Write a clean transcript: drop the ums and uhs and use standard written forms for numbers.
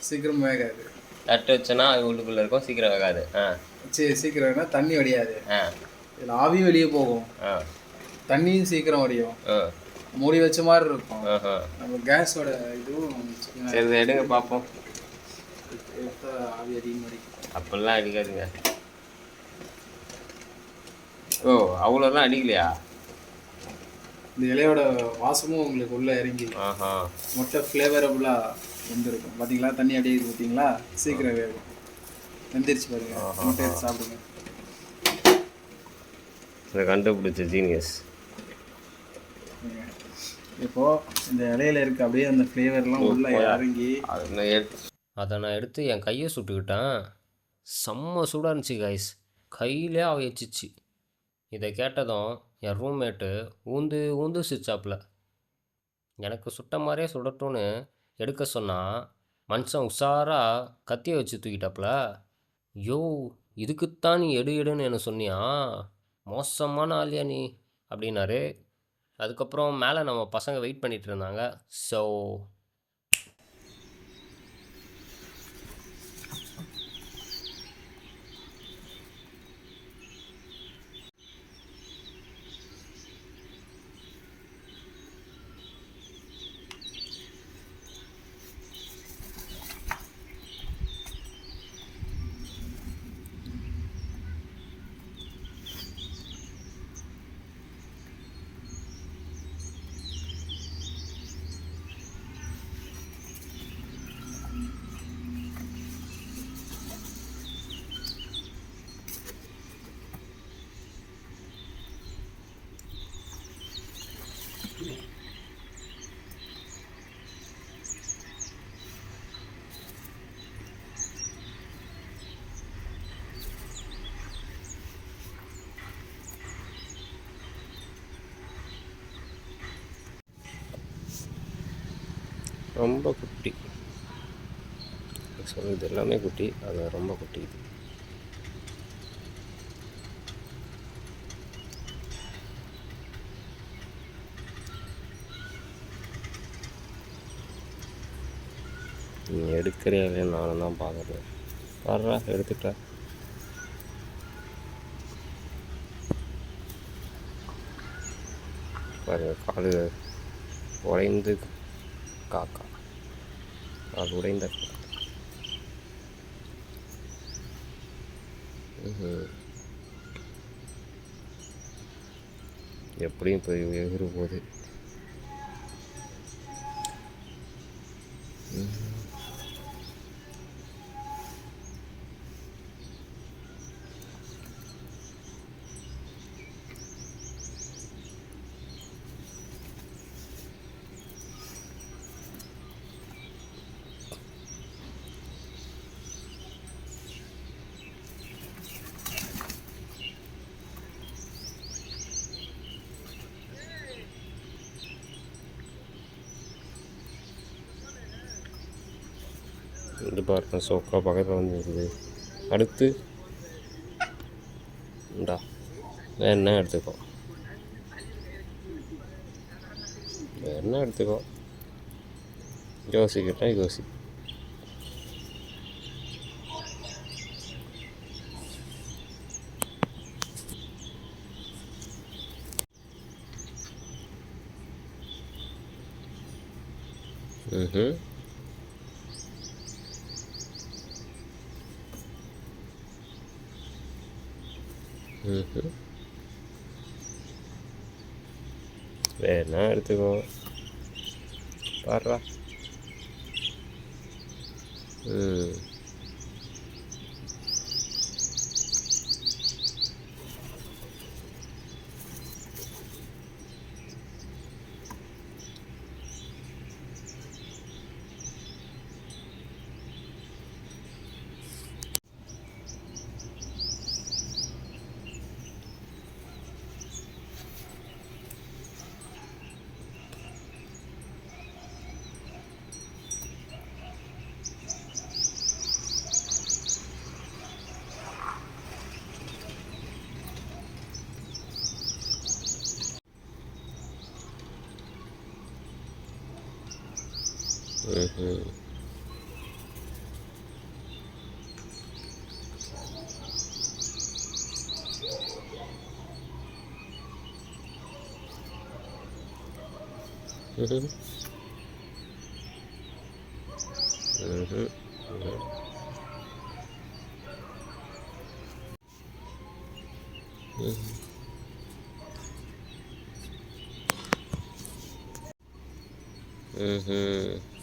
சீக்கிரம் வேகாது. தட்டு வச்சோன்னா அது உள்ளுக்குள்ளே இருக்கும், சீக்கிரம் வேகாது. சரி, சீக்கிரம் வேணா தண்ணி வடியாது. ஆ இதில் ஆவியும் வெளியே போகும், ஆ தண்ணியும் சீக்கிரம் வடியும், ஆ மூடி வச்ச மாதிரி இருக்கும். ஆஹா. நம்ம கேஸோட இதுவும் சரி இதை எடுங்க பார்ப்போம். ஆவி அதிகமாக அடிக்கும். அப்படிலாம் அடிக்காதுங்க. ஓ அவ்வளோதான் அடிக்கலையா? இந்த இலையோட வாசமும் உங்களுக்கு உள்ளே இறங்கி ஆஹா. முட்டை ஃப்ளேவரபுளாக வந்துருக்கும். பார்த்தீங்களா, தண்ணி அடிக்குது பார்த்தீங்களா, சீக்கிரம் வேகும். வெந்திரிச்சு பாருங்க, முட்டை எடுத்து சாப்பிடுங்க. இதை கண்டுபிடிச்ச ஜீனியஸ். இப்போது இந்த இலையில இருக்க அப்படியே அந்த ஃப்ளேவர்லாம் உள்ளே இறங்கி அதை நான் எடுத்து என் கையை சுட்டுக்கிட்டேன். செம்ம சூடாக இருந்துச்சு கைஸ், கையிலே ஆவிச்சிச்சு. இதை கேட்டதும் என் ரூம்மேட்டு ஊந்து ஊந்து சிரிச்சாப்புல. எனக்கு சுட்ட மாதிரியே சுடட்டும்னு எடுக்க சொன்னால் மனுஷன் உஷாராக கத்தியை வச்சு தூக்கிட்டாப்புல. யோ இதுக்குத்தான் நீ எடு எடுன்னு என்ன சொன்னியா, மோசமான ஆளியா நீ அப்படின்னாரு. அதுக்கப்புறம் மேலே நம்ம பசங்க வெயிட் பண்ணிகிட்டு இருந்தாங்க. ஸோ ரொம்ப குட்டி சொல்லுது, எல்லாமே குட்டி, அது ரொம்ப குட்டி. நீ எடுக்கிறியா இல்லையா நானும் தான் பார்க்குறேன். வர்றா எடுத்துட்டா. பாருங்க காலு உடைந்து காக்கா, அது உடைந்த காக்கா. எப்படியும் போய் எகிறு போகுது. இது பாருங்க சோக்கா பக்கத்தில் வந்துருக்குது. அடுத்து இந்தா என்ன எடுத்துக்கோ, என்ன எடுத்துக்கோ, யோசிக்கிட்டேன் யோசி. வேணா எடுத்துக்கோ, பாடுறா. ம்ஹ்ம். ம்ஹ்ம். ம்ஹ்ம். ம்ஹ்ம். ம்ஹ்ம்.